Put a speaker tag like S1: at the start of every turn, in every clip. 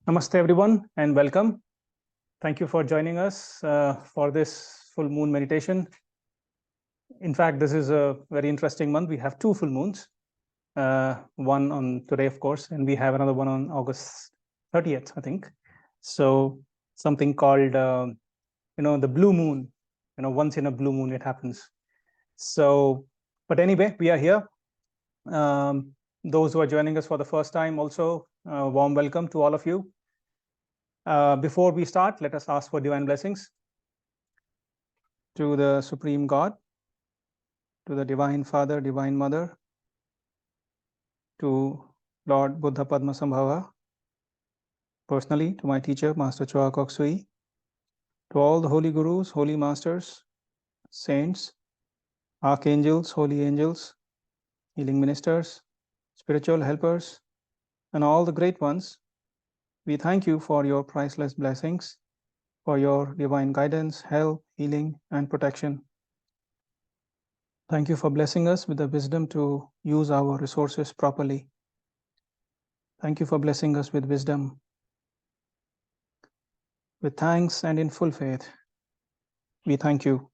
S1: Namaste, everyone, and welcome. Thank you for joining us for this full moon meditation. In fact, this is a very interesting month. We have two full moons, one on today, of course, and we have another one on August 30th, I think. So something called, the blue moon. Once in a blue moon, it happens. So, but anyway, we are here. Those who are joining us for the first time, also warm welcome to all of you. Before we start, let us ask for divine blessings to the Supreme God, to the Divine Father, Divine Mother, to Lord Buddha Padma Sambhava, personally to my teacher, Master Choa Kok Sui, to all the holy gurus, holy masters, saints, archangels, holy angels, healing ministers, spiritual helpers, and all the great ones. We thank you for your priceless blessings, for your divine guidance, help, healing, and protection. Thank you for blessing us with the wisdom to use our resources properly. Thank you for blessing us with wisdom. With thanks and in full faith, we thank you.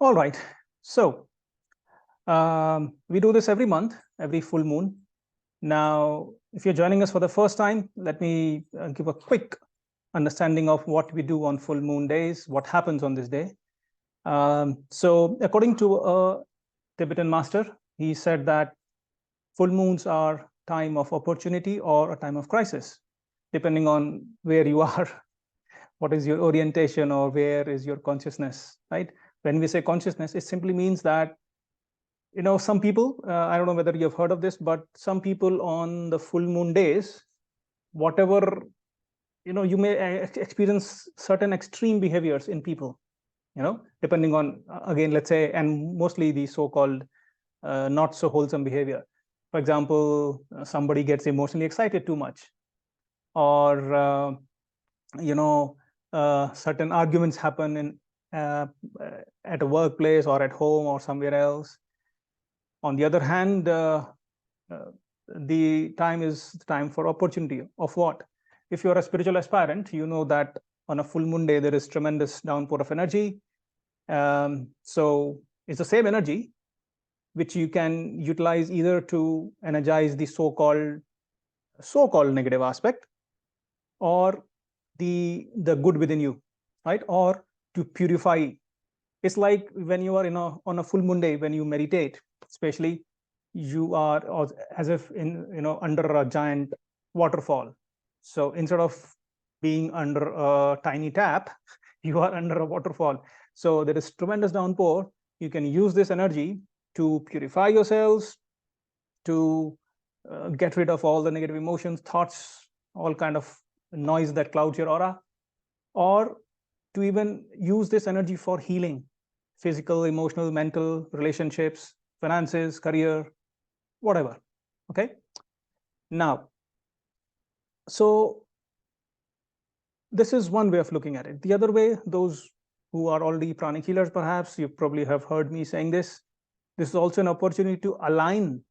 S1: All right, so we do this every month, every full moon. Now, if you're joining us for the first time, let me give a quick understanding of what we do on full moon days, what happens on this day. So according to a Tibetan master, he said that full moons are time of opportunity or a time of crisis, depending on where you are, what is your orientation, or where is your consciousness, right? When we say consciousness, it simply means that, some people, I don't know whether you've heard of this, but some people on the full moon days, whatever, you may experience certain extreme behaviors in people, depending on, again, let's say, and mostly the so-called not so wholesome behavior. For example, somebody gets emotionally excited too much, or certain arguments happen in at a workplace or at home or somewhere else. On the other hand, the time is time for opportunity of what? If you're a spiritual aspirant, you know that on a full moon day there is tremendous downpour of energy. So it's the same energy which you can utilize either to energize the so-called negative aspect, or the good within you, right? Or to purify. It's like when you are on a full moon day, when you meditate, especially, you are as if under a giant waterfall. So instead of being under a tiny tap, you are under a waterfall. So there is tremendous downpour. You can use this energy to purify yourselves, to get rid of all the negative emotions, thoughts, all kind of noise that clouds your aura, or to even use this energy for healing, physical, emotional, mental, relationships, finances, career, whatever. Okay. Now, so this is one way of looking at it. The other way, those who are already pranic healers, perhaps you probably have heard me saying this is also an opportunity to align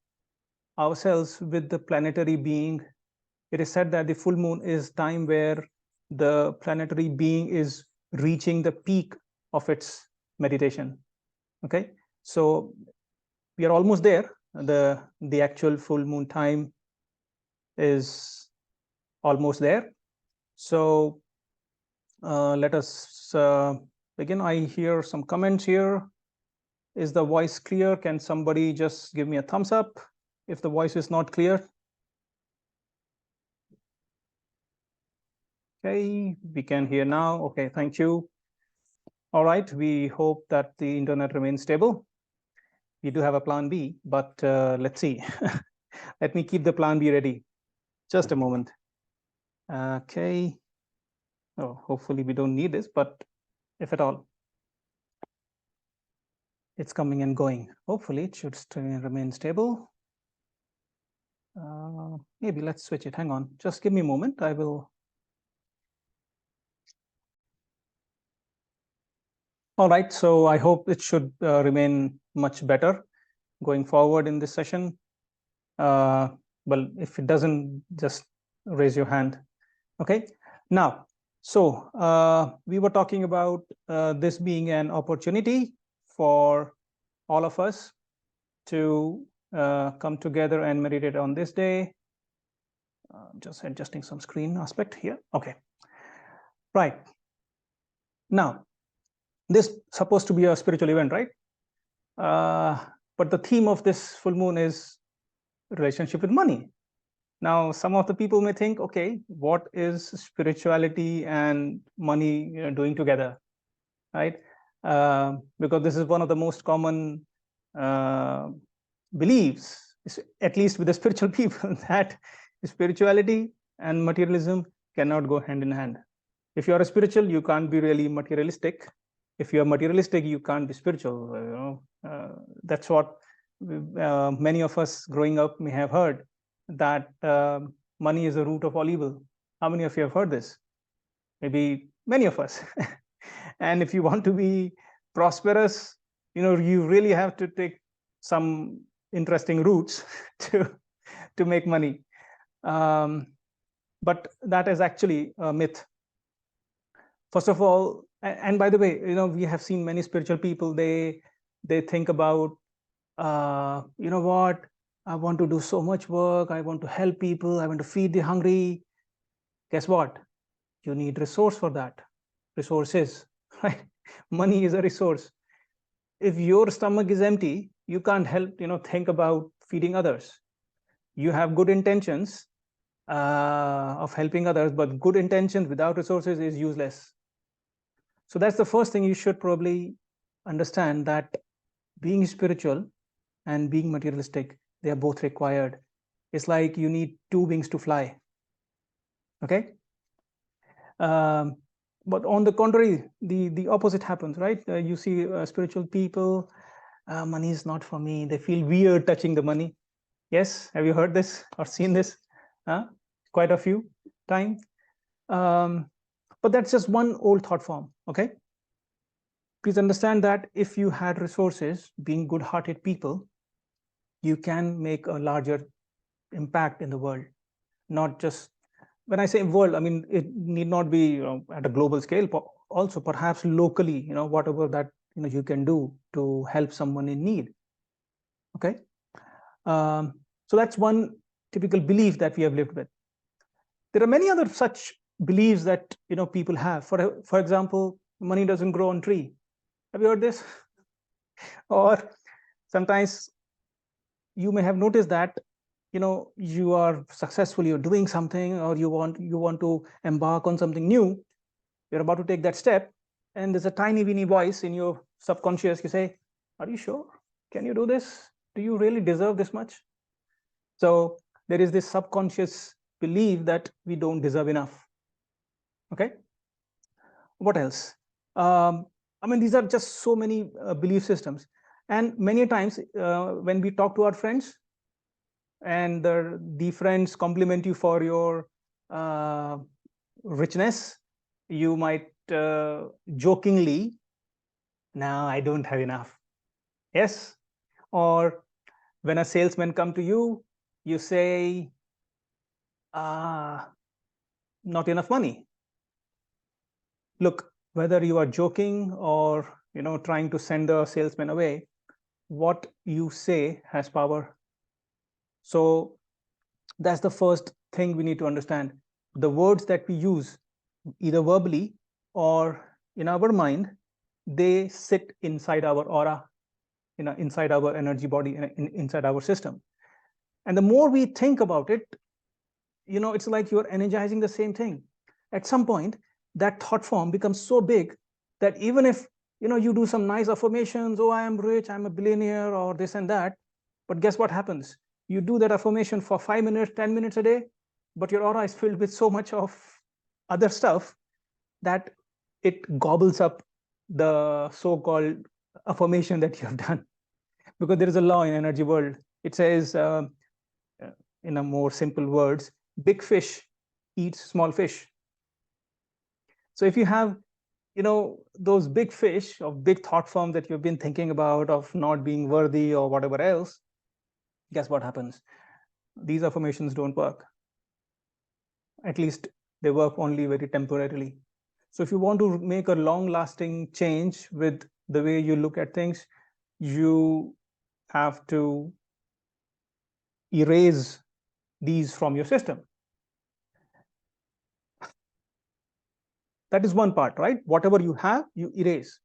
S1: ourselves with the planetary being. It is said that the full moon is time where the planetary being is reaching the peak of its meditation. Okay, so we are almost there. The actual full moon time is almost there. So let us begin. I hear some comments here. Is the voice clear? Can somebody just give me a thumbs up if the voice is not clear? Okay, we can hear now. Okay, thank you. All right, we hope that the internet remains stable. We do have a plan B, but let's see. Let me keep the plan B ready. Just a moment. Okay. Oh, hopefully we don't need this, but if at all, it's coming and going. Hopefully it should remain stable. Maybe let's switch it. Hang on. Just give me a moment. I will. All right. So I hope it should remain much better going forward in this session. Well, if it doesn't, just raise your hand. Okay. Now, so we were talking about this being an opportunity for all of us to come together and meditate on this day. Just adjusting some screen aspect here. Okay. Right. Now, this is supposed to be a spiritual event, right? But the theme of this full moon is relationship with money. Now, some of the people may think, okay, what is spirituality and money doing together, right? Because this is one of the most common beliefs, at least with the spiritual people, that spirituality and materialism cannot go hand in hand. If you are a spiritual, you can't be really materialistic. If you are materialistic, you can't be spiritual. That's what many of us growing up may have heard, that money is the root of all evil. How many of you have heard this? Maybe many of us. And if you want to be prosperous, you really have to take some interesting routes to make money. But that is actually a myth. First of all, and by the way, we have seen many spiritual people, they think about, what, I want to do so much work, I want to help people, I want to feed the hungry. Guess what? You need resource for that. Resources, right? Money is a resource. If your stomach is empty, you can't help, think about feeding others. You have good intentions of helping others, but good intentions without resources is useless. So that's the first thing you should probably understand, that being spiritual and being materialistic, they are both required. It's like you need two wings to fly. Okay. But on the contrary, the opposite happens, right? You see spiritual people, money is not for me. They feel weird touching the money. Yes, have you heard this or seen this? Quite a few times. But that's just one old thought form. Okay. Please understand that if you had resources, being good-hearted people, you can make a larger impact in the world. Not just, when I say world, I mean, it need not be at a global scale, but also perhaps locally, whatever that you can do to help someone in need. Okay. So that's one typical belief that we have lived with. There are many other such beliefs that people have. For example, money doesn't grow on tree. Have you heard this? Or sometimes you may have noticed that you are successful, you're doing something, or you want to embark on something new. You're about to take that step, and there's a tiny weeny voice in your subconscious. You say, are you sure? Can you do this? Do you really deserve this much? So there is this subconscious belief that we don't deserve enough. Okay. What else? I mean, these are just so many belief systems. And many times when we talk to our friends, and the friends compliment you for your richness, you might jokingly, no, I don't have enough. Yes. Or when a salesman come to you, you say, not enough money. Look, whether you are joking or trying to send the salesman away, what you say has power. So that's the first thing we need to understand. The words that we use, either verbally or in our mind, they sit inside our aura, inside our energy body, inside our system. And the more we think about it, it's like you're energizing the same thing. At some point, that thought form becomes so big that even if you do some nice affirmations, oh, I am rich, I'm a billionaire, or this and that, but guess what happens? You do that affirmation for 5 minutes, 10 minutes a day, but your aura is filled with so much of other stuff that it gobbles up the so-called affirmation that you have done. Because there is a law in energy world. It says, in a more simple words, big fish eats small fish. So if you have those big fish of big thought form that you've been thinking about, of not being worthy or whatever else, guess what happens? these affirmations don't work. At least they work only very temporarily. So if you want to make a long-lasting change with the way you look at things, you have to erase these from your system. That is one part, right? Whatever you have, you erase.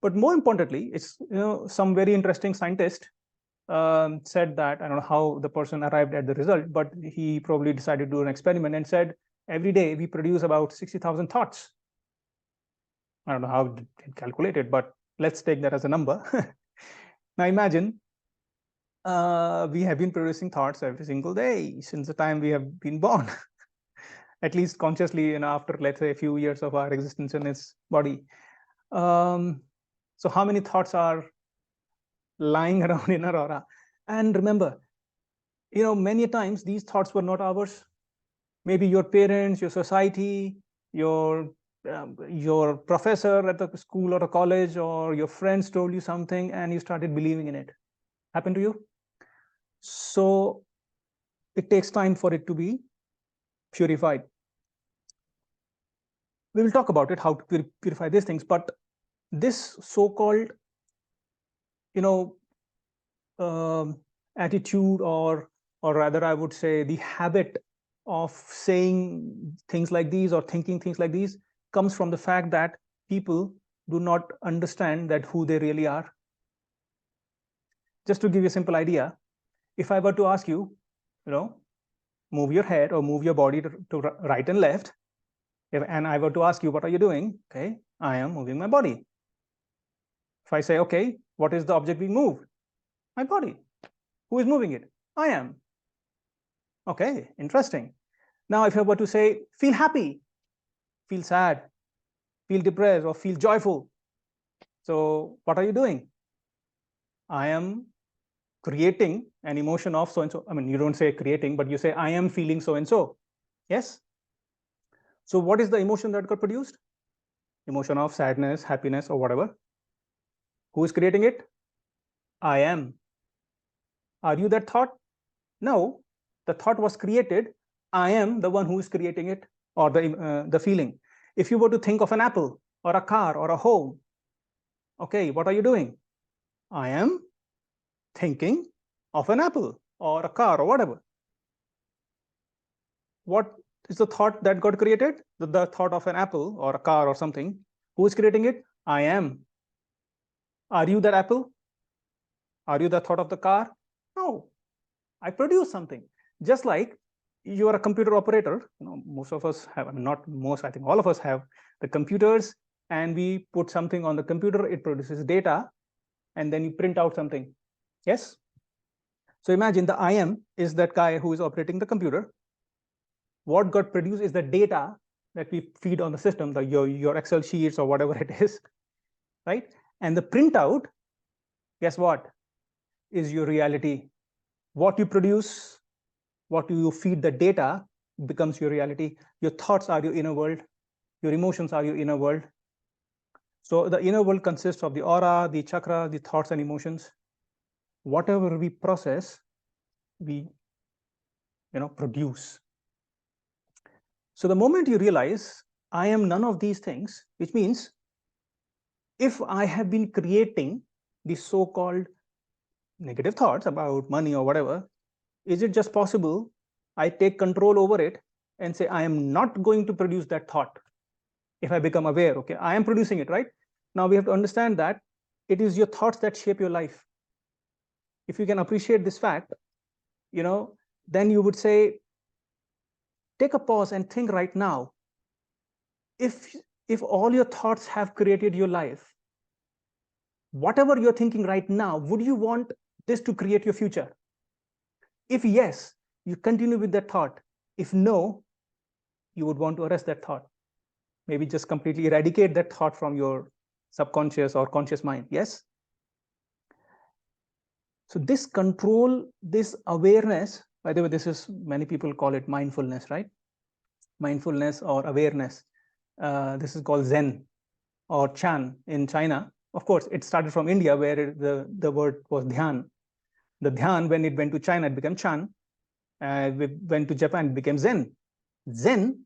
S1: But more importantly, it's, some very interesting scientist said that, I don't know how the person arrived at the result, but he probably decided to do an experiment and said, every day we produce about 60,000 thoughts. I don't know how it calculated, but let's take that as a number. Now imagine we have been producing thoughts every single day since the time we have been born. At least consciously, after, let's say, a few years of our existence in this body. So how many thoughts are lying around in our aura? And remember, many times these thoughts were not ours. Maybe your parents, your society, your professor at the school or a college, or your friends told you something and you started believing in it. Happened to you? So it takes time for it to be purified. We will talk about it, how to purify these things, but this so-called attitude, or rather I would say the habit of saying things like these or thinking things like these comes from the fact that people do not understand that who they really are. Just to give you a simple idea, if I were to ask you, move your head or move your body to right and left, and I were to ask you, what are you doing? Okay, I am moving my body. If I say, okay, what is the object being moved? My body. Who is moving it? I am. Okay, interesting. Now, if I were to say, feel happy, feel sad, feel depressed, or feel joyful, so what are you doing? I am creating an emotion of so-and-so. I mean, you don't say creating, but you say, I am feeling so-and-so. Yes? So what is the emotion that got produced? Emotion of sadness, happiness, or whatever. Who is creating it? I am. Are you that thought? No, the thought was created. I am the one who is creating it, or the feeling. If you were to think of an apple or a car or a home, okay, what are you doing? I am thinking of an apple or a car or whatever. What is the thought that got created? The thought of an apple or a car or something. Who is creating it? I am. Are you that apple? Are you the thought of the car? No, I produce something. Just like you are a computer operator, most of us have, not most, I think all of us have the computers, and we put something on the computer, it produces data, and then you print out something. Yes? So imagine the I am is that guy who is operating the computer. What got produced is the data that we feed on the system, your Excel sheets or whatever it is, right? And the printout, guess what, is your reality. What you produce, what you feed the data becomes your reality. Your thoughts are your inner world. Your emotions are your inner world. So the inner world consists of the aura, the chakra, the thoughts and emotions. Whatever we process, we produce. So the moment you realize I am none of these things, which means if I have been creating these so-called negative thoughts about money or whatever, is it just possible I take control over it and say, I am not going to produce that thought? If I become aware, okay, I am producing it, right? Now we have to understand that it is your thoughts that shape your life. If you can appreciate this fact, then you would say, take a pause and think right now. If all your thoughts have created your life, whatever you're thinking right now, would you want this to create your future? If yes, you continue with that thought. If no, you would want to arrest that thought. Maybe just completely eradicate that thought from your subconscious or conscious mind. Yes? So this control, this awareness, by the way, this is, many people call it mindfulness, right? Mindfulness or awareness. This is called Zen or Chan in China. Of course, it started from India, where the word was Dhyan. The Dhyan, when it went to China, it became Chan. We went to Japan, it became Zen. Zen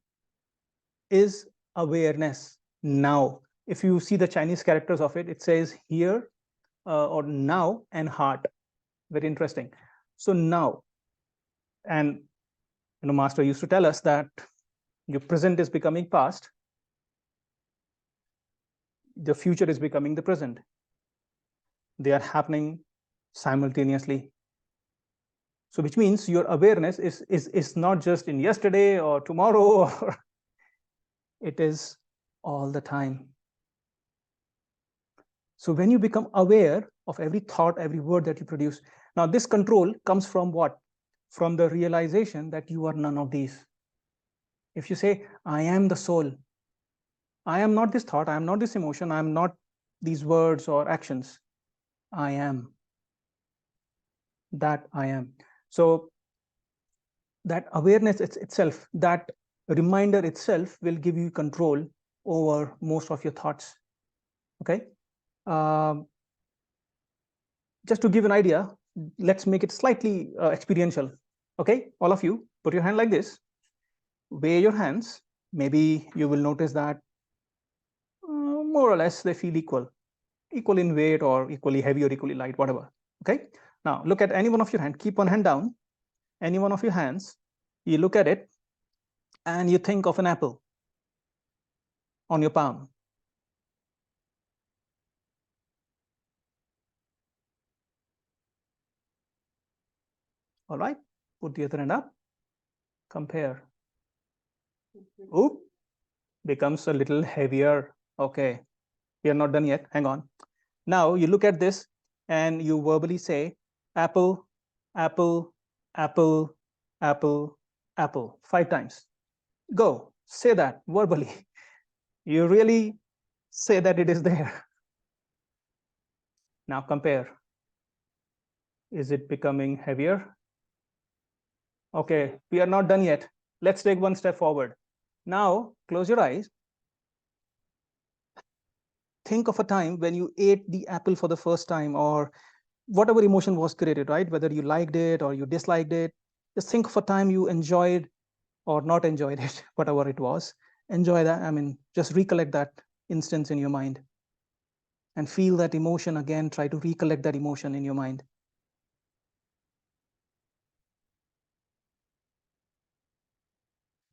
S1: is awareness now. If you see the Chinese characters of it, it says here or now and heart. Very interesting. So now, and Master used to tell us that your present is becoming past, the future is becoming the present. They are happening simultaneously. So which means your awareness is not just in yesterday or tomorrow, or it is all the time. So when you become aware of every thought, every word that you produce, now this control comes from what? From the realization that you are none of these. If you say, I am the soul, I am not this thought, I am not this emotion, I am not these words or actions, I am. That I am. So that awareness itself, that reminder itself will give you control over most of your thoughts. Okay. Just to give an idea, let's make it slightly experiential. Okay, all of you, put your hand like this, weigh your hands. Maybe you will notice that more or less they feel equal in weight, or equally heavy or equally light, whatever. Okay, now look at any one of your hand, keep one hand down, any one of your hands, you look at it and you think of an apple on your palm. All right, put the other hand up, compare. Oop, becomes a little heavier. Okay, we are not done yet, hang on. Now you look at this and you verbally say apple, apple, apple, apple, apple 5 times. Go, say that verbally. You really say that it is there. Now compare. Is it becoming heavier? Okay, we are not done yet. Let's take one step forward. Now close your eyes. Think of a time when you ate the apple for the first time, or whatever emotion was created, right? Whether you liked it or you disliked it. Just think of a time you enjoyed or not enjoyed it, whatever it was. Enjoy that. I mean, just recollect that instance in your mind and feel that emotion again. Try to recollect that emotion in your mind.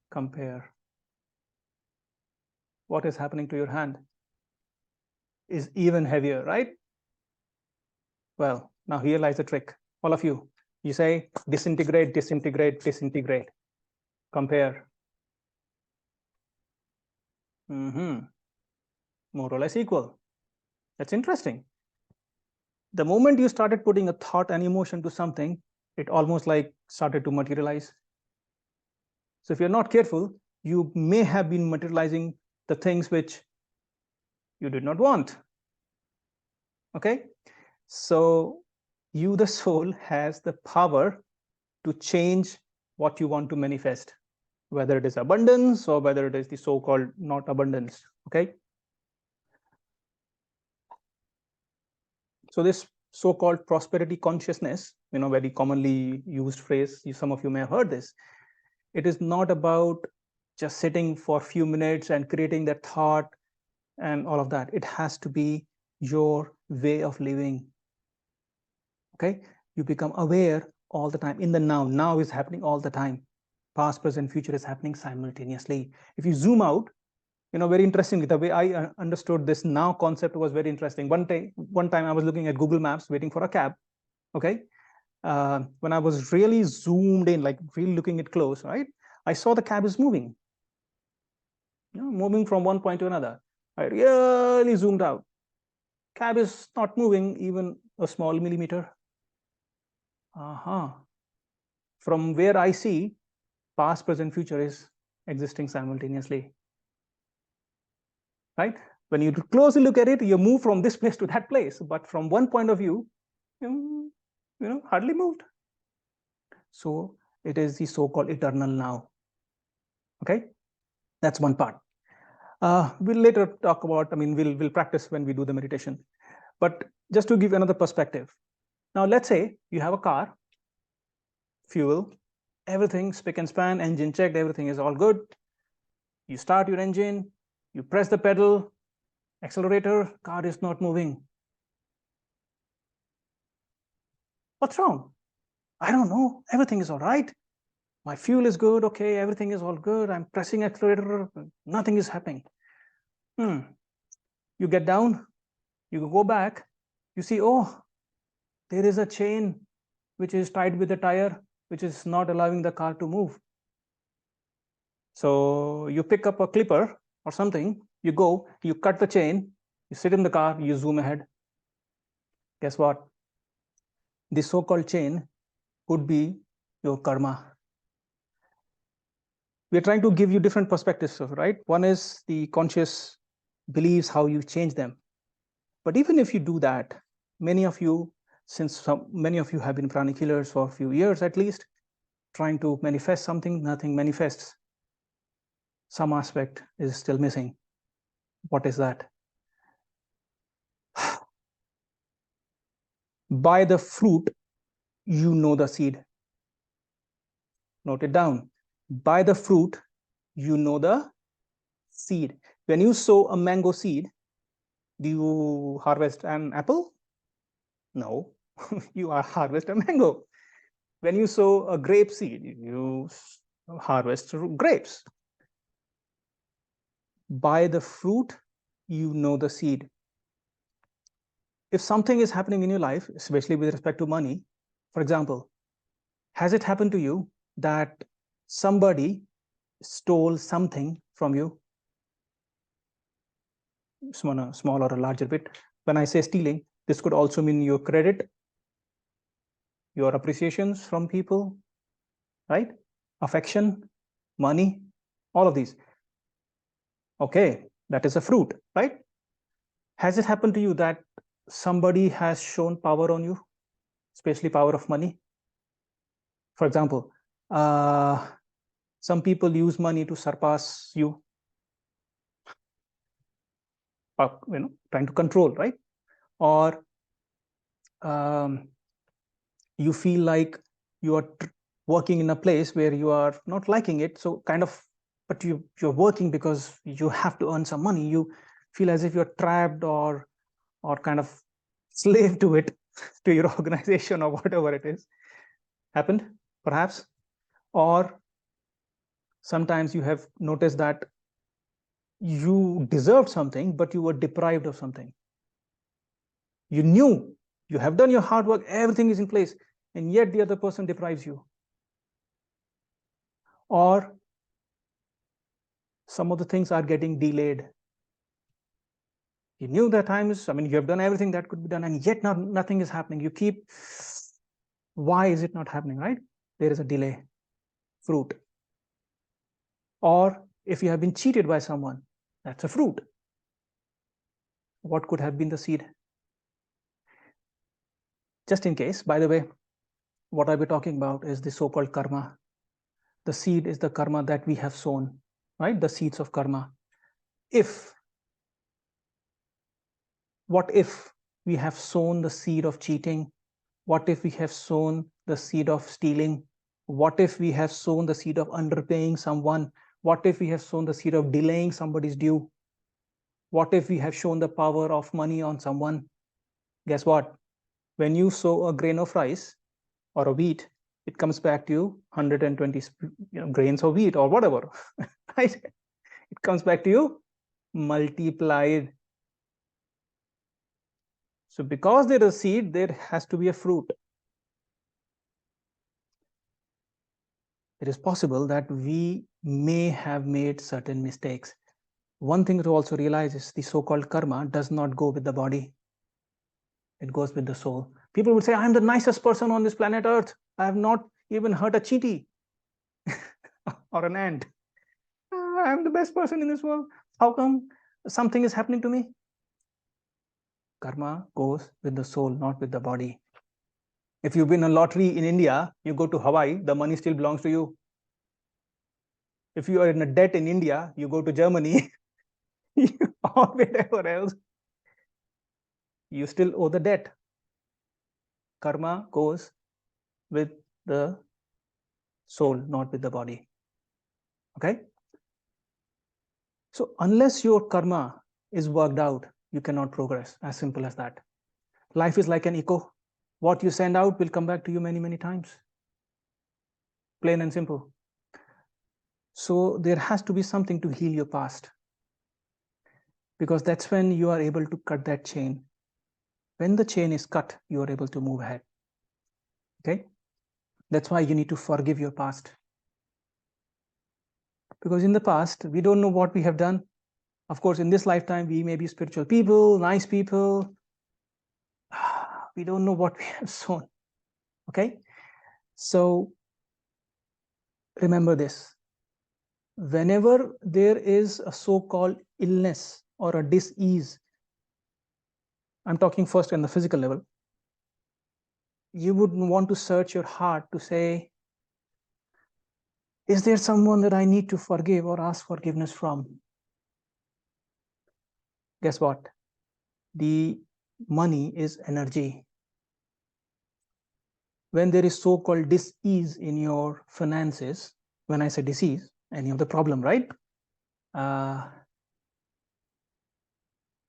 S1: Compare. What is happening to your hand is even heavier, right? Well, now here lies the trick. All of you, you say disintegrate, disintegrate, disintegrate. Compare. More or less equal. That's interesting. The moment you started putting a thought and emotion to something, it almost like started to materialize. So if you're not careful, you may have been materializing the things which you did not want. Okay, so you, the soul, has the power to change what you want to manifest, whether it is abundance or whether it is the so-called not abundance. Okay, so this so-called prosperity consciousness, very commonly used phrase, some of you may have heard this. It is not about just sitting for a few minutes and creating that thought and all of that. It has to be your way of living. Okay, you become aware all the time in the now. Now is happening all the time. Past, present, future is happening simultaneously. If you zoom out, very interestingly, the way I understood this now concept was very interesting. One time I was looking at Google Maps waiting for a cab. Okay, when I was really zoomed in, like really looking it close, right, I saw the cab is moving, moving from one point to another. I really zoomed out. Cab is not moving even a small millimeter. From where I see, past, present, future is existing simultaneously. Right? When you closely look at it, you move from this place to that place, but from one point of view, hardly moved. So it is the so-called eternal now. Okay, that's one part. We'll later talk about, we'll practice when we do the meditation. But just to give another perspective. Now, let's say you have a car, fuel, everything spick and span, engine checked, everything is all good. You start your engine, you press the pedal, accelerator, car is not moving. What's wrong? I don't know. Everything is all right. My fuel is good. Okay, everything is all good. I'm pressing accelerator. Nothing is happening. You get down, you go back, you see, oh, there is a chain which is tied with the tire, which is not allowing the car to move. So you pick up a clipper or something, you go, you cut the chain, you sit in the car, you zoom ahead. Guess what? The so-called chain could be your karma. We're trying to give you different perspectives, right? One is the conscious beliefs, how you change them. But even if you do that, many of you, many of you have been pranic healers for a few years at least, trying to manifest something, nothing manifests. Some aspect is still missing. What is that? By the fruit, you know the seed. Note it down. By the fruit, you know the seed. When you sow a mango seed, do you harvest an apple? No, you harvest a mango. When you sow a grape seed, you harvest grapes. By the fruit, you know the seed. If something is happening in your life, especially with respect to money, for example, has it happened to you that somebody stole something from you? Small or a larger bit. When I say stealing, this could also mean your credit, your appreciations from people, right? Affection, money, all of these. Okay, that is a fruit, right? Has it happened to you that somebody has shown power on you, especially power of money? For example, some people use money to surpass you, trying to control, right? Or you feel like you are working in a place where you are not liking it, so kind of, but you're working because you have to earn some money. You feel as if you're trapped or kind of slave to it, to your organization or whatever it is. Happened, perhaps? Or sometimes you have noticed that you deserved something, but you were deprived of something. You knew you have done your hard work, everything is in place, and yet the other person deprives you. Or some of the things are getting delayed. You knew that time is, you have done everything that could be done, and yet nothing is happening. You keep, why is it not happening, right? There is a delay, fruit. Or if you have been cheated by someone, that's a fruit. What could have been the seed? Just in case, by the way, what I'll be talking about is the so-called karma. The seed is the karma that we have sown, right? The seeds of karma. What if we have sown the seed of cheating? What if we have sown the seed of stealing? What if we have sown the seed of underpaying someone? What if we have sown the seed of delaying somebody's due? What if we have shown the power of money on someone? Guess what? When you sow a grain of rice or a wheat, it comes back to you 120 grains of wheat or whatever, right? It comes back to you multiplied. So because there is a seed, there has to be a fruit. It is possible that we may have made certain mistakes. One thing to also realize is the so-called karma does not go with the body. It goes with the soul. People would say, I'm the nicest person on this planet Earth. I have not even hurt a cheetah or an ant. I'm the best person in this world. How come something is happening to me? Karma goes with the soul, not with the body. If you win a lottery in India, you go to Hawaii, the money still belongs to you. If you are in a debt in India, you go to Germany or wherever else, you still owe the debt. Karma goes with the soul, not with the body. Okay. So unless your karma is worked out, you cannot progress. As simple as that. Life is like an echo. What you send out will come back to you many, many times. Plain and simple. So there has to be something to heal your past, because that's when you are able to cut that chain. When the chain is cut, you are able to move ahead. Okay. That's why you need to forgive your past. Because in the past, we don't know what we have done. Of course, in this lifetime, we may be spiritual people, nice people. We don't know what we have sown. Okay. So remember this. Whenever there is a so-called illness or a disease, I'm talking first on the physical level, you would want to search your heart to say, is there someone that I need to forgive or ask forgiveness from? Guess what? The money is energy. When there is so-called disease in your finances, when I say disease, any of the problem, right?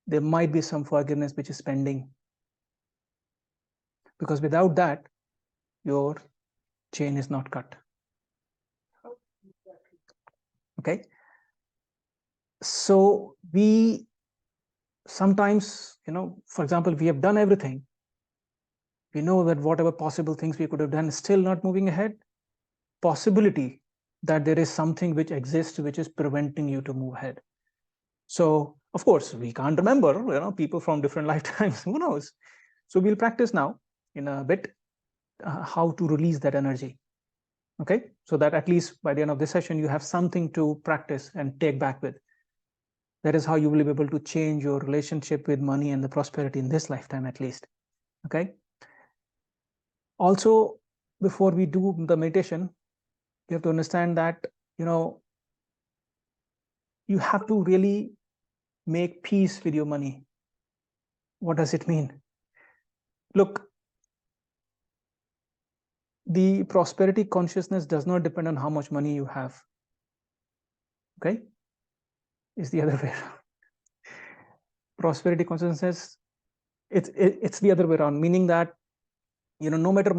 S1: There might be some forgiveness which is pending. Because without that, your chain is not cut. Okay. So we sometimes, for example, we have done everything. We know that whatever possible things we could have done, still not moving ahead. Possibility that there is something which exists which is preventing you to move ahead. So of course we can't remember, people from different lifetimes. Who knows? So we'll practice now in a bit how to release that energy. Okay, so that at least by the end of this session you have something to practice and take back with. That is how you will be able to change your relationship with money and the prosperity in this lifetime at least. Okay. Also, before we do the meditation, you have to understand that, you have to really make peace with your money. What does it mean? Look, the prosperity consciousness does not depend on how much money you have. Okay? It's the other way around. Prosperity consciousness, it's the other way around, meaning that, no matter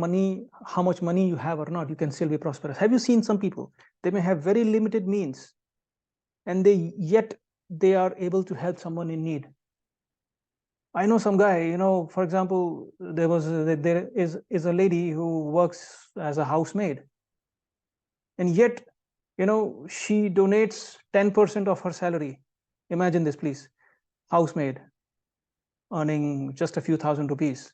S1: how much money you have or not, you can still be prosperous. Have you seen some people? They may have very limited means, and yet they are able to help someone in need. I know some guy, for example, there is a lady who works as a housemaid, and yet, she donates 10% of her salary. Imagine this, please. Housemaid earning just a few thousand rupees,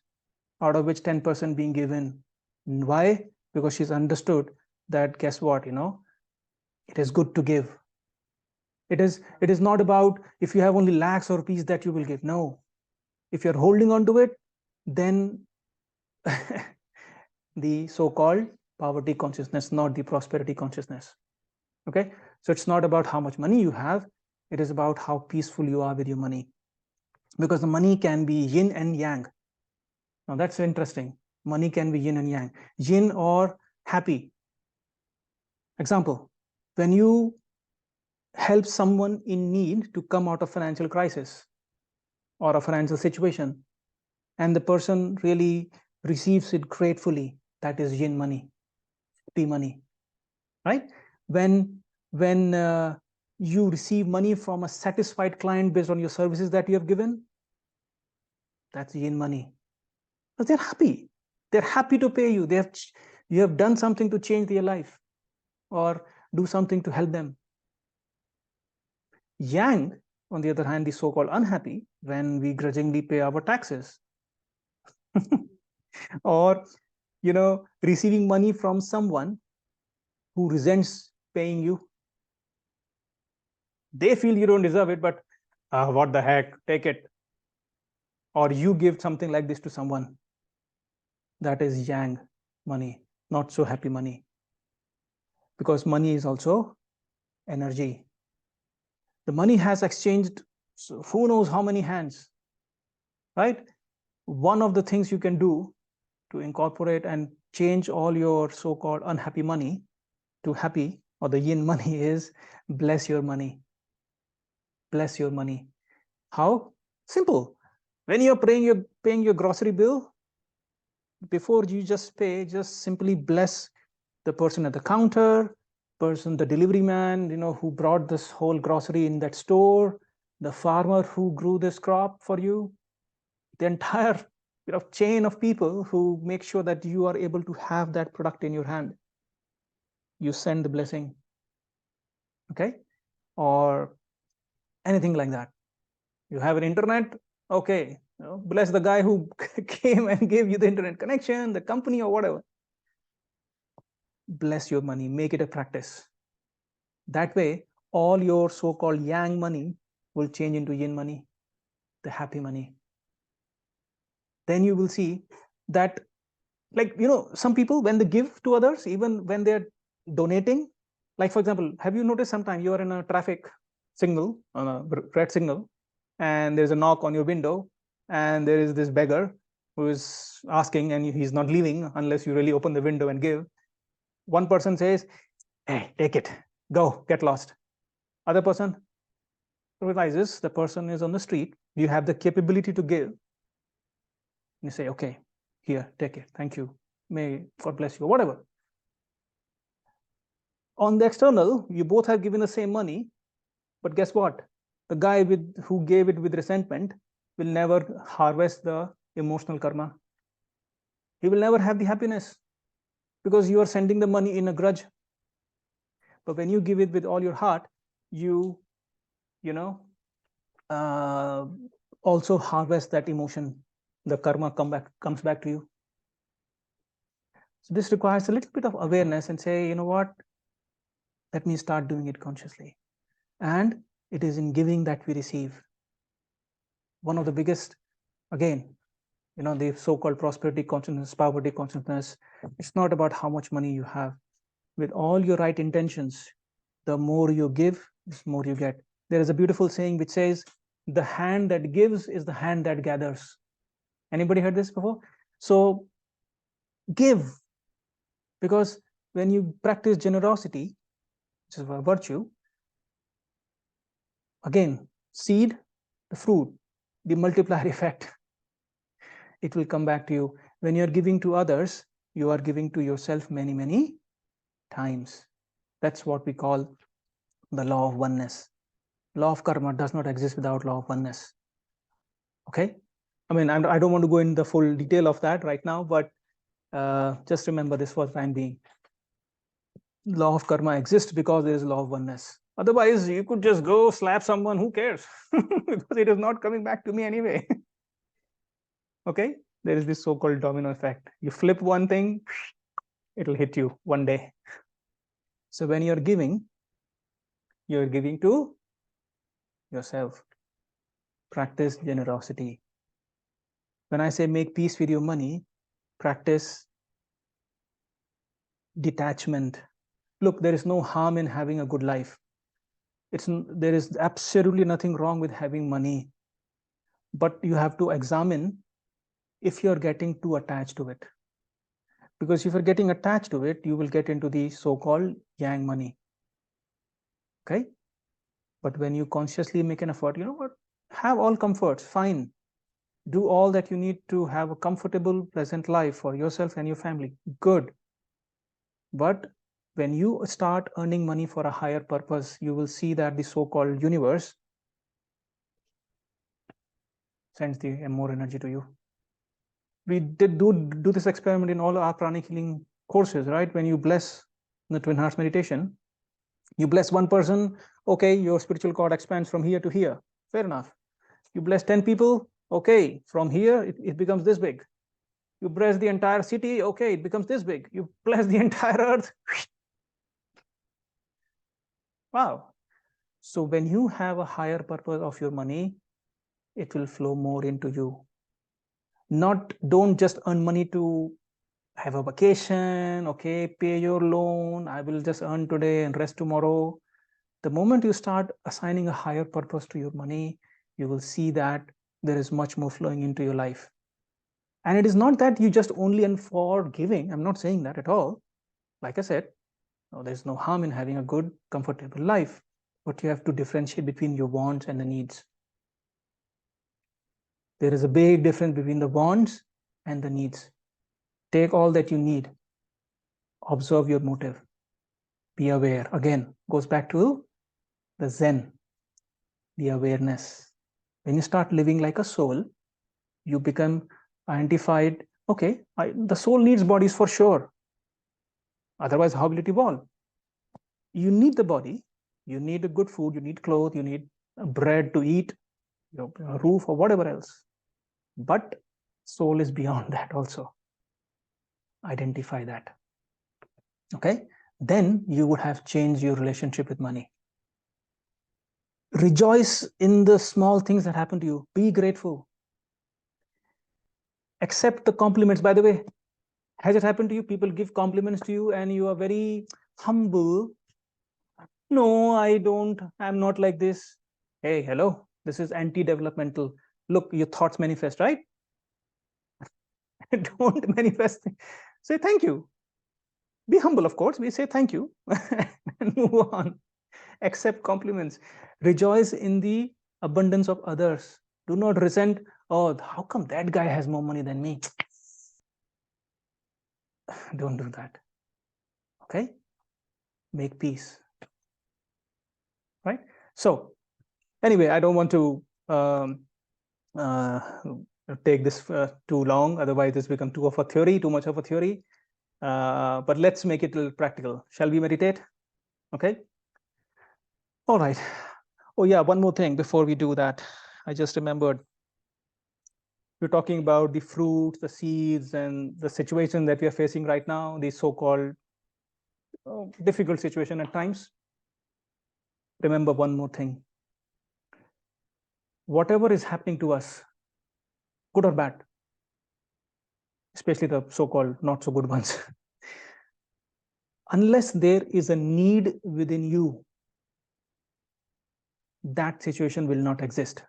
S1: out of which 10% being given. Why? Because she's understood that, guess what, it is good to give. It is not about if you have only lakhs or rupees that you will give. No. If you're holding on to it, then the so-called poverty consciousness, not the prosperity consciousness. Okay. So it's not about how much money you have. It is about how peaceful you are with your money. Because the money can be yin and yang. Now that's interesting. Money can be yin and yang. Yin or happy. Example, when you help someone in need to come out of financial crisis or a financial situation, and the person really receives it gratefully, that is yin money, happy money, right? When you receive money from a satisfied client based on your services that you have given, that's yin money. But they're happy. They're happy to pay you. You have done something to change their life or do something to help them. Yang, on the other hand, is so-called unhappy when we grudgingly pay our taxes. Or, receiving money from someone who resents paying you. They feel you don't deserve it, but what the heck, take it. Or you give something like this to someone. That is yang money, not so happy money. Because money is also energy. The money has exchanged so who knows how many hands, right? One of the things you can do to incorporate and change all your so-called unhappy money to happy or the yin money is bless your money. Bless your money. How? Simple. When you're paying your grocery bill, before you just pay, just simply bless the person at the counter, the delivery man, who brought this whole grocery in that store, the farmer who grew this crop for you, the entire chain of people who make sure that you are able to have that product in your hand. You send the blessing, okay? Or anything like that. You have an internet, okay, bless the guy who came and gave you the internet connection, the company or whatever. Bless your money, make it a practice. That way, all your so-called yang money will change into yin money, the happy money. Then you will see that, like, some people, when they give to others, even when they're donating, like, for example, have you noticed sometime you are in a traffic signal, on a red signal, and there's a knock on your window, and there is this beggar who is asking, and he's not leaving unless you really open the window and give. One person says, hey, take it, go, get lost. Other person realizes the person is on the street, you have the capability to give. You say, okay, here, take it, thank you, may God bless you, or whatever. On the external, you both have given the same money, but guess what? The guy who gave it with resentment will never harvest the emotional karma. He will never have the happiness because you are sending the money in a grudge. But when you give it with all your heart, you also harvest that emotion. The karma comes back to you. So this requires a little bit of awareness and say, you know what? Let me start doing it consciously. And it is in giving that we receive. One of the biggest, again, the so-called prosperity consciousness, poverty consciousness, it's not about how much money you have. With all your right intentions, the more you give, the more you get. There is a beautiful saying which says, the hand that gives is the hand that gathers. Anybody heard this before? So give, because when you practice generosity, which is a virtue, again, seed, the fruit, the multiplier effect, it will come back to you. When you're giving to others, you are giving to yourself many, many times. That's what we call the law of oneness. Law of karma does not exist without law of oneness. Okay? I mean, I don't want to go into the full detail of that right now, but just remember this for the time being. Law of karma exists because there is law of oneness. Otherwise, you could just go slap someone, who cares? Because it is not coming back to me anyway. Okay? There is this so-called domino effect. You flip one thing, it'll hit you one day. So when you're giving to yourself. Practice generosity. When I say make peace with your money, practice detachment. Look, there is no harm in having a good life. There is absolutely nothing wrong with having money. But you have to examine if you're getting too attached to it. Because if you're getting attached to it, you will get into the so-called yang money. Okay? But when you consciously make an effort, you know what? Have all comforts, fine. Do all that you need to have a comfortable, pleasant life for yourself and your family. Good. But when you start earning money for a higher purpose, you will see that the so-called universe sends more energy to you. We did do this experiment in all our pranic healing courses, right? When you bless the Twin Hearts meditation, you bless one person, okay, your spiritual cord expands from here to here. Fair enough. You bless 10 people, okay, from here, it becomes this big. You bless the entire city, okay, it becomes this big. You bless the entire earth. Wow. So when you have a higher purpose of your money, it will flow more into you. Don't just earn money to have a vacation, okay, pay your loan, I will just earn today and rest tomorrow. The moment you start assigning a higher purpose to your money, you will see that there is much more flowing into your life. And it is not that you just only earn for giving. I'm not saying that at all. Like I said, No, there's no harm in having a good, comfortable life, but you have to differentiate between your wants and the needs. There is a big difference between the wants and the needs. Take all that you need. Observe your motive. Be aware. Again, goes back to the Zen, the awareness. When you start living like a soul, you become identified. Okay, the soul needs bodies for sure. Otherwise, how will it evolve? You need the body. You need a good food. You need clothes. You need bread to eat, a roof or whatever else. But soul is beyond that also. Identify that. Okay, then you would have changed your relationship with money. Rejoice in the small things that happen to you. Be grateful. Accept the compliments. By the way, has it happened to you? People give compliments to you and you are very humble. No, I don't. I'm not like this. Hey, hello. This is anti-developmental. Look, your thoughts manifest, right? Don't manifest. Say thank you. Be humble, of course. We say thank you and move on. Accept compliments. Rejoice in the abundance of others. Do not resent, oh, how come that guy has more money than me? Don't do that. Okay? Make peace. Right? So, anyway, I don't want to take this too long. Otherwise, it's become too much of a theory. But let's make it a little practical. Shall we meditate? Okay? All right. Oh, yeah, one more thing before we do that. I just remembered. We're talking about the fruits, the seeds, and the situation that we are facing right now, the so-called difficult situation at times. Remember one more thing. Whatever is happening to us, good or bad, especially the so-called not so good ones, unless there is a need within you, that situation will not exist.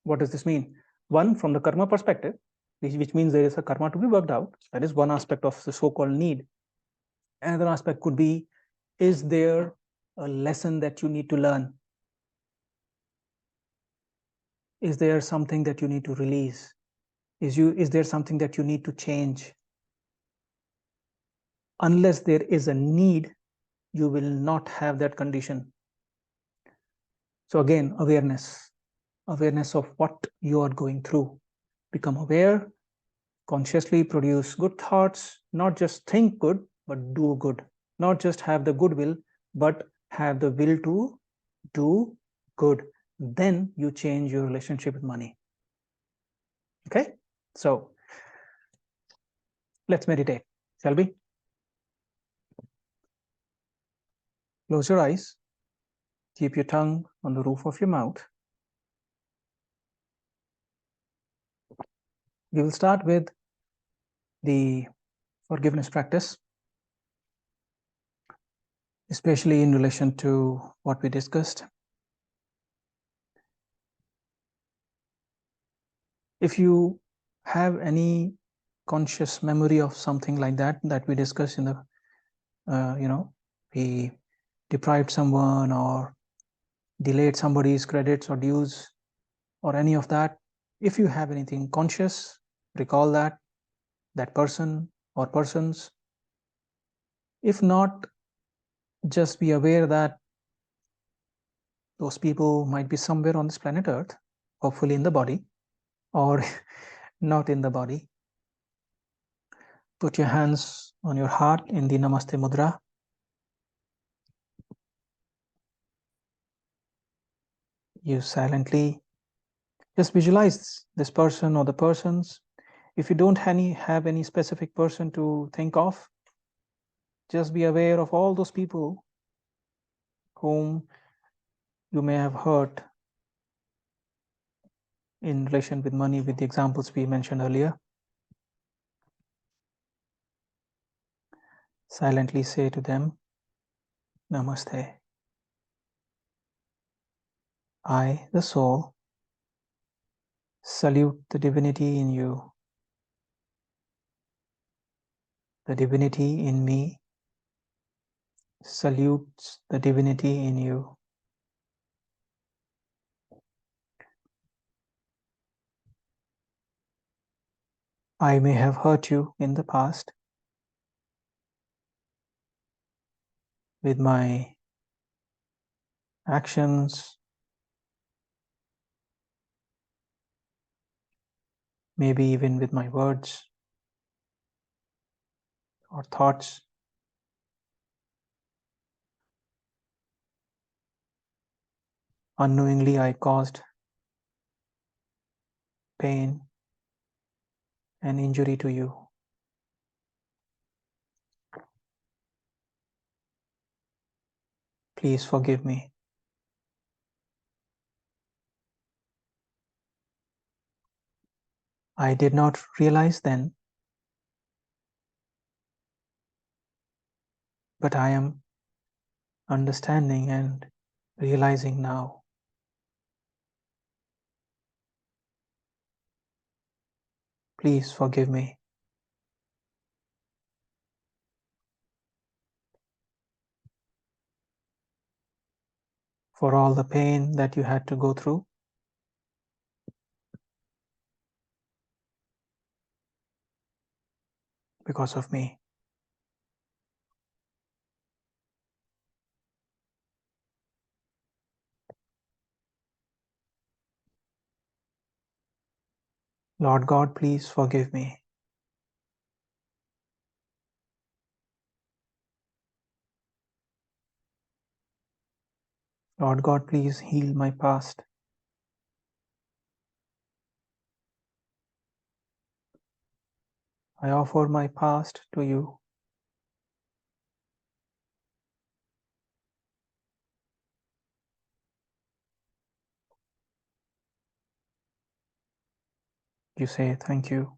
S1: What does this mean? One, from the karma perspective, which means there is a karma to be worked out. That is one aspect of the so-called need. Another aspect could be, is there a lesson that you need to learn? Is there something that you need to release? Is there something that you need to change? Unless there is a need, you will not have that condition. So again, awareness of what you are going through. Become aware, consciously produce good thoughts, not just think good, but do good. Not just have the goodwill, but have the will to do good. Then you change your relationship with money. Okay? So let's meditate, shall we? Close your eyes. Keep your tongue on the roof of your mouth. We will start with the forgiveness practice, especially in relation to what we discussed. If you have any conscious memory of something like that we discussed in the, we deprived someone or delayed somebody's credits or dues or any of that, if you have anything conscious, recall that person or persons. If not, just be aware that those people might be somewhere on this planet Earth, hopefully in the body or not in the body. Put your hands on your heart in the Namaste Mudra. You silently just visualize this person or the persons. If you don't have any specific person to think of, just be aware of all those people whom you may have hurt in relation with money, with the examples we mentioned earlier. Silently say to them, Namaste. I, the soul, salute the divinity in you. The divinity in me salutes the divinity in you. I may have hurt you in the past with my actions, maybe even with my words or thoughts. Unknowingly, I caused pain and injury to you. Please forgive me. I did not realize then, but I am understanding and realizing now. Please forgive me. For all the pain that you had to go through. Because of me. Lord God, please forgive me. Lord God, please heal my past. I offer my past to you. You say thank you.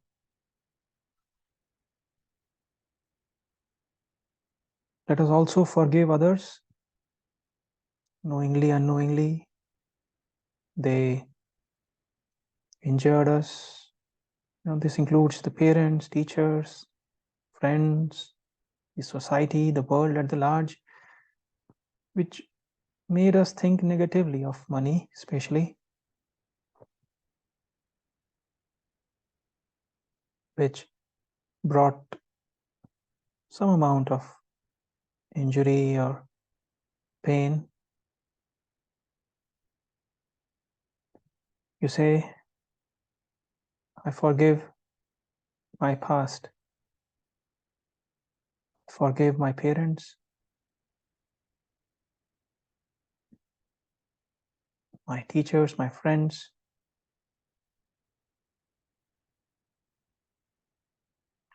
S1: Let us also forgive others, knowingly, unknowingly. They injured us. This includes the parents, teachers, friends, the society, the world at the large, which made us think negatively of money, especially, which brought some amount of injury or pain. You say, I forgive my past. Forgive my parents, my teachers, my friends.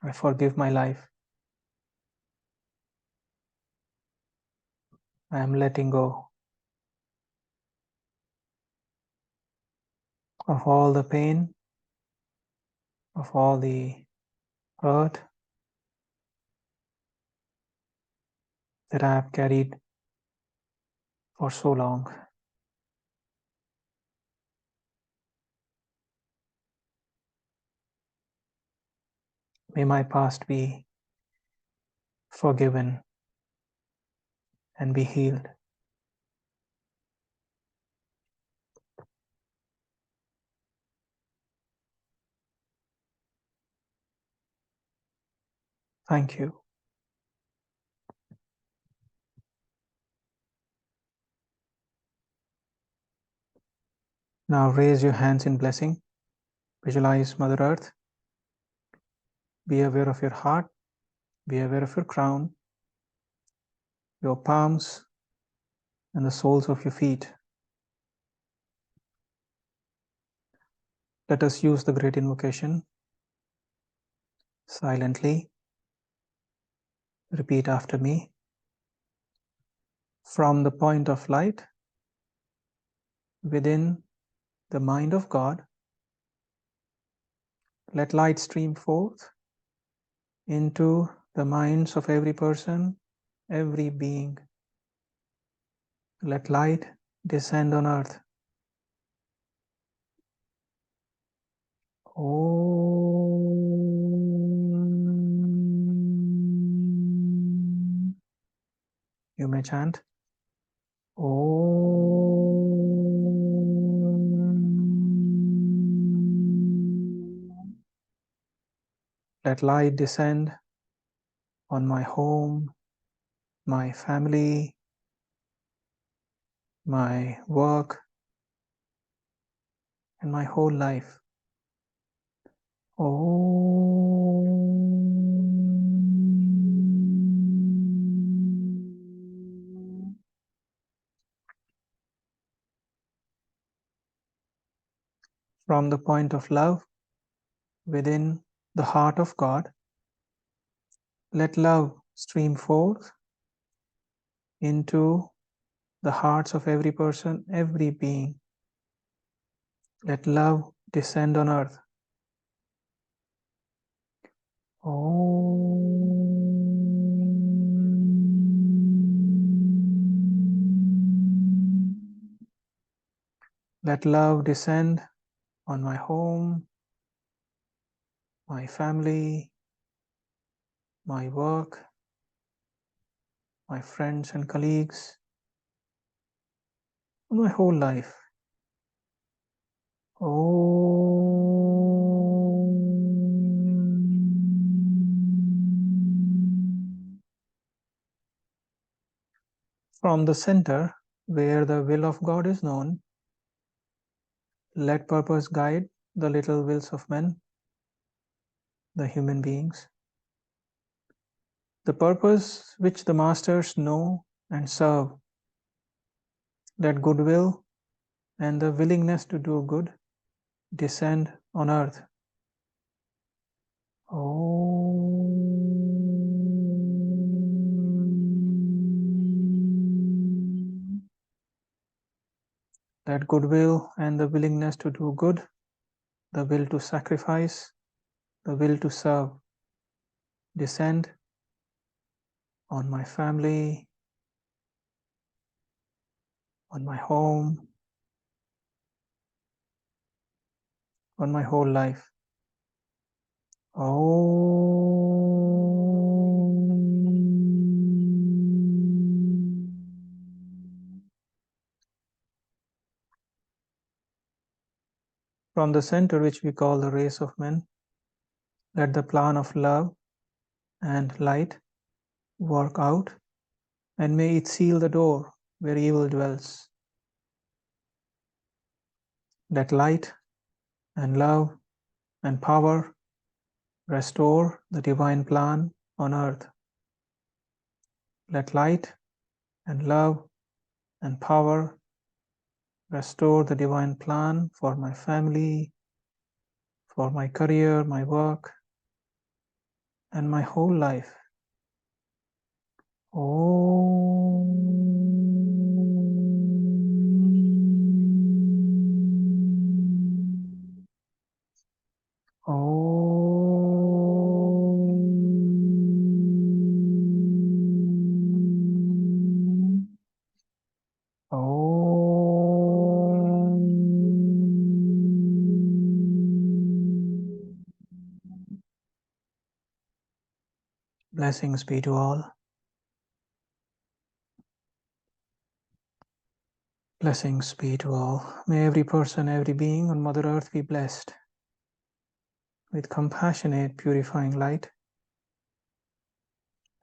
S1: I forgive my life. I am letting go of all the pain, of all the hurt that I have carried for so long. May my past be forgiven and be healed. Thank you. Now raise your hands in blessing. Visualize Mother Earth. Be aware of your heart. Be aware of your crown, your palms, and the soles of your feet. Let us use the great invocation silently. Repeat after me. From the point of light within the mind of God, let light stream forth into the minds of every person, every being. Let light descend on earth. Om. You may chant Om. Let light descend on my home, my family, my work, and my whole life. Om. From the point of love within the heart of God, let love stream forth into the hearts of every person, every being. Let love descend on earth. Om. Let love descend on my home, my family, my work, my friends and colleagues, my whole life. Om. From the center, where the will of God is known, let purpose guide the little wills of men, the human beings. The purpose which the masters know and serve, let goodwill and the willingness to do good descend on earth. Om. Let goodwill and the willingness to do good, the will to sacrifice, the will to serve descend on my family, on my home, on my whole life. Om. From the center, which we call the race of men, let the plan of love and light work out, and may it seal the door where evil dwells. Let light and love and power restore the divine plan on earth. Let light and love and power restore the divine plan for my family, for my career, my work, and my whole life. Om. Om. Om. Blessings be to all. Blessings be to all. May every person, every being on Mother Earth be blessed with compassionate, purifying light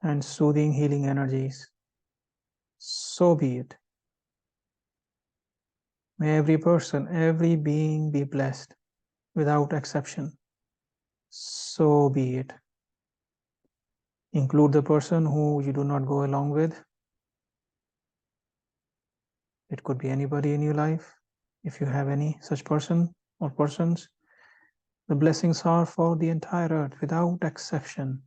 S1: and soothing, healing energies. So be it. May every person, every being be blessed without exception. So be it. Include the person who you do not go along with. It could be anybody in your life. If you have any such person or persons, the blessings are for the entire earth without exception.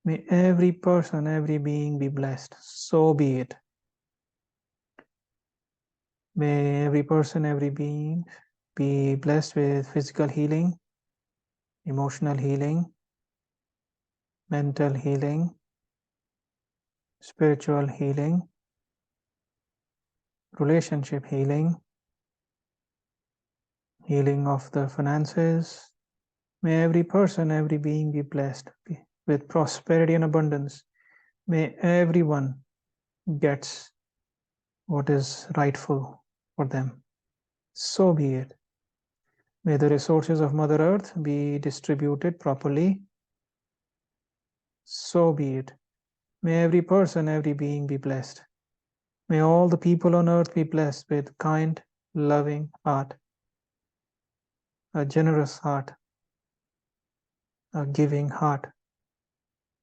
S1: May every person, every being be blessed. So be it. May every person, every being be blessed with physical healing, emotional healing, mental healing, spiritual healing, relationship healing, healing of the finances. May every person, every being be blessed with prosperity and abundance. May everyone gets what is rightful for them. So be it. May the resources of Mother Earth be distributed properly. So be it. May every person, every being be blessed. May all the people on earth be blessed with kind, loving heart, a generous heart, a giving heart.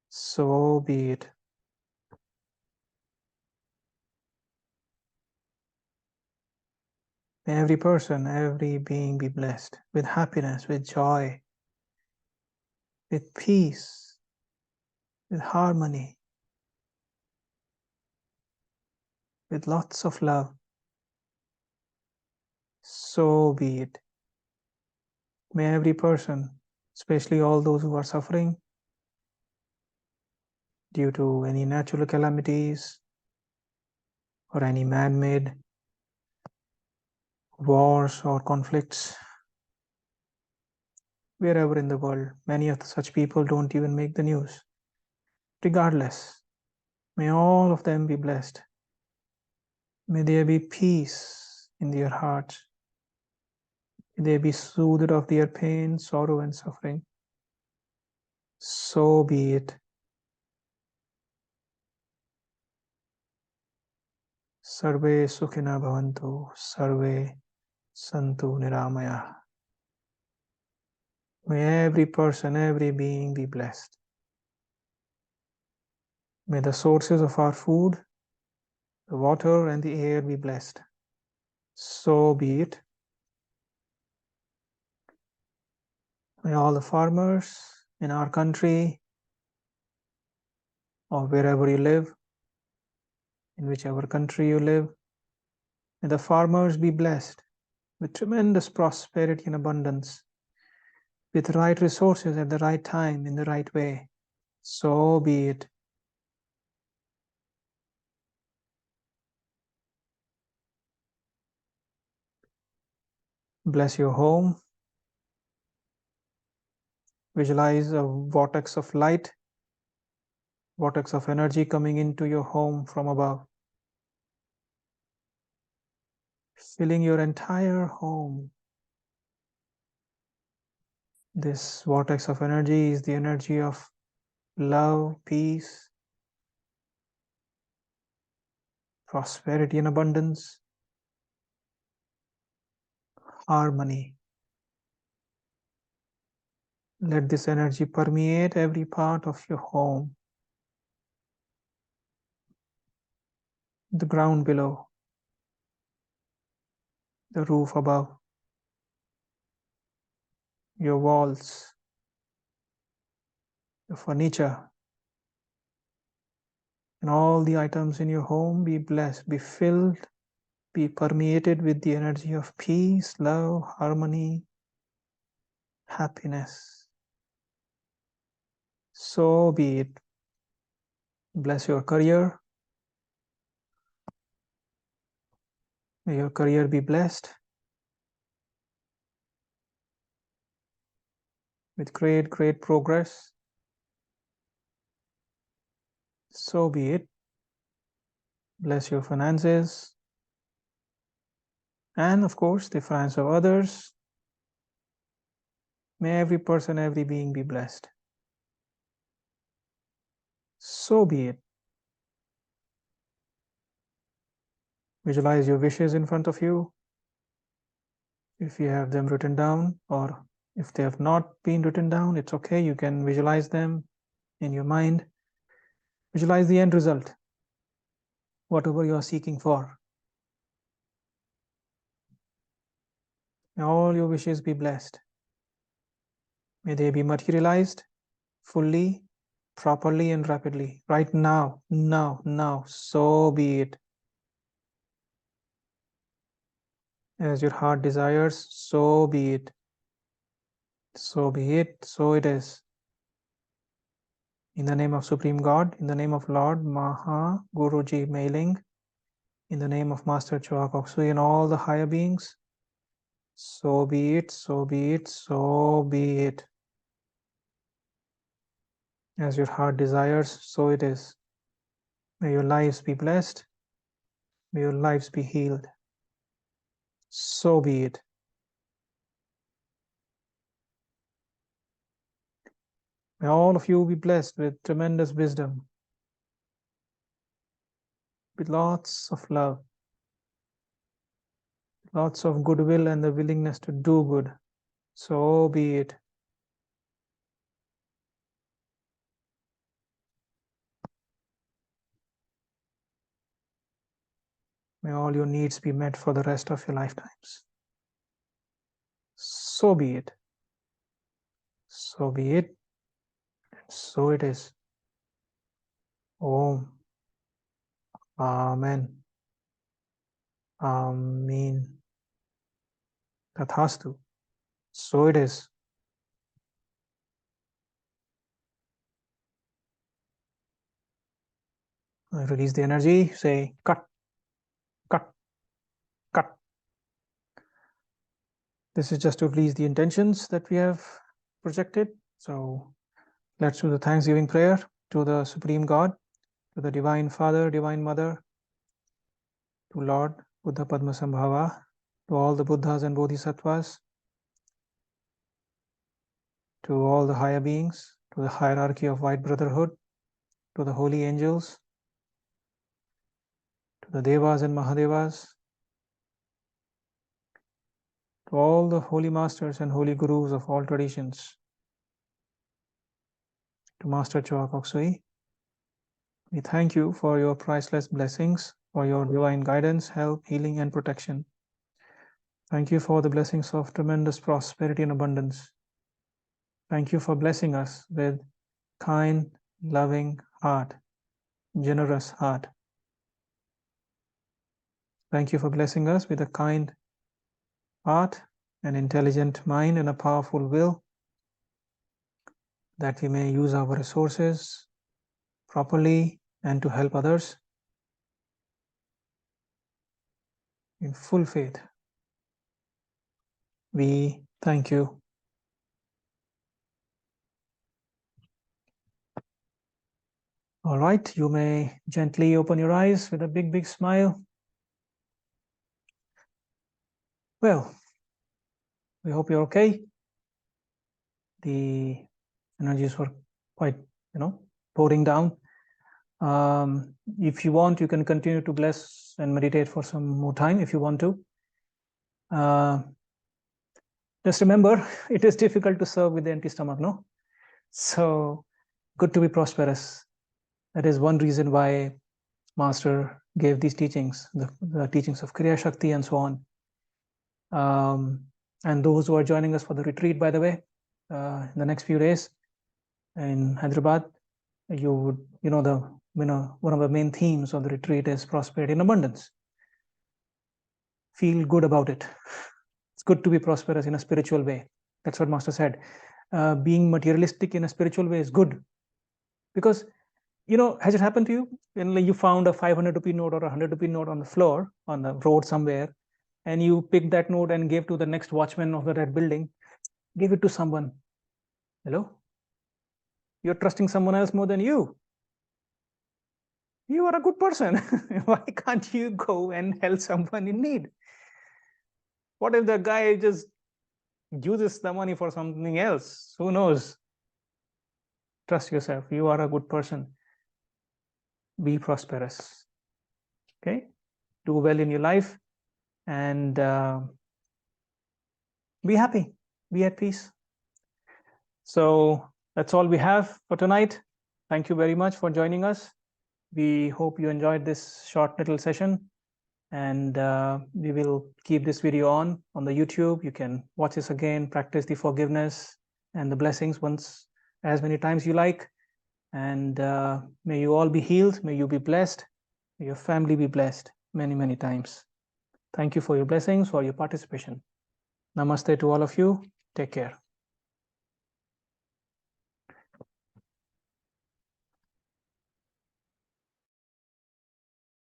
S1: So be it. May every person, every being be blessed with happiness, with joy, with peace, with harmony, with lots of love. So be it. May every person, especially all those who are suffering due to any natural calamities or any man-made wars or conflicts, wherever in the world, many of such people don't even make the news. Regardless, may all of them be blessed. May there be peace in their hearts. May they be soothed of their pain, sorrow, and suffering. So be it. Sarve sukhina bhavantu, sarve santu niramaya. May every person, every being be blessed. May the sources of our food, the water, and the air be blessed. So be it. May all the farmers in our country or wherever you live, in whichever country you live, may the farmers be blessed with tremendous prosperity and abundance, with right resources at the right time, in the right way. So be it. Bless your home. Visualize a vortex of light, vortex of energy coming into your home from above, filling your entire home. This vortex of energy is the energy of love, peace, prosperity and abundance, harmony. Let this energy permeate every part of your home, the ground below, the roof above, your walls, your furniture, and all the items in your home be blessed, be filled, be permeated with the energy of peace, love, harmony, happiness. So be it. Bless your career. May your career be blessed with great, great progress. So be it. Bless your finances. And of course, the finance of others. May every person, every being be blessed. So be it. Visualize your wishes in front of you. If you have them written down, or if they have not been written down, it's okay. You can visualize them in your mind. Visualize the end result, whatever you are seeking for. May all your wishes be blessed. May they be materialized fully, properly, and rapidly. Right now, now. So be it. As your heart desires, so be it. So be it, so it is. In the name of Supreme God, in the name of Lord Maha Guruji Mailing, in the name of Master Choa Kok Sui and all the higher beings, so be it, so be it, so be it. As your heart desires, so it is. May your lives be blessed. May your lives be healed. So be it. May all of you be blessed with tremendous wisdom, with lots of love, lots of goodwill and the willingness to do good. So be it. May all your needs be met for the rest of your lifetimes. So be it. So be it. So it is. Om. Amen. Amen. Tathastu. So it is. I release the energy. Say cut, cut, cut. This is just to release the intentions that we have projected. So let's do the Thanksgiving prayer to the Supreme God, to the Divine Father, Divine Mother, to Lord Buddha Padmasambhava, to all the Buddhas and Bodhisattvas, to all the higher beings, to the hierarchy of White Brotherhood, to the holy angels, to the Devas and Mahadevas, to all the holy masters and holy gurus of all traditions, to Master Choa Kok Sui. We thank you for your priceless blessings, for your divine guidance, help, healing, and protection. Thank you for the blessings of tremendous prosperity and abundance. Thank you for blessing us with kind, loving heart, generous heart. Thank you for blessing us with a kind heart, an intelligent mind, and a powerful will, that we may use our resources properly and to help others in full faith. We thank you. All right, you may gently open your eyes with a big, big smile. Well, we hope you're okay. The energies were quite, pouring down. If you want, you can continue to bless and meditate for some more time if you want to. Just remember, it is difficult to serve with the empty stomach, no? So good to be prosperous. That is one reason why Master gave these teachings, the teachings of Kriya Shakti and so on. And those who are joining us for the retreat, by the way, in the next few days in Hyderabad, you would, one of the main themes of the retreat is prosperity and abundance. Feel good about it. It's good to be prosperous in a spiritual way. That's what Master said. Being materialistic in a spiritual way is good, because has it happened to you when you found a 500 rupee note or a 100 rupee note on the floor on the road somewhere, and you picked that note and gave to the next watchman of the red building, give it to someone? Hello, you're trusting someone else more than you. You are a good person. Why can't you go and help someone in need? What if the guy just uses the money for something else? Who knows? Trust yourself. You are a good person. Be prosperous. Okay? Do well in your life, and be happy. Be at peace. So that's all we have for tonight. Thank you very much for joining us. We hope you enjoyed this short little session, and we will keep this video on the YouTube. You can watch this again, practice the forgiveness and the blessings once, as many times you like. And may you all be healed. May you be blessed. May your family be blessed many, many times. Thank you for your blessings, for your participation. Namaste to all of you. Take care.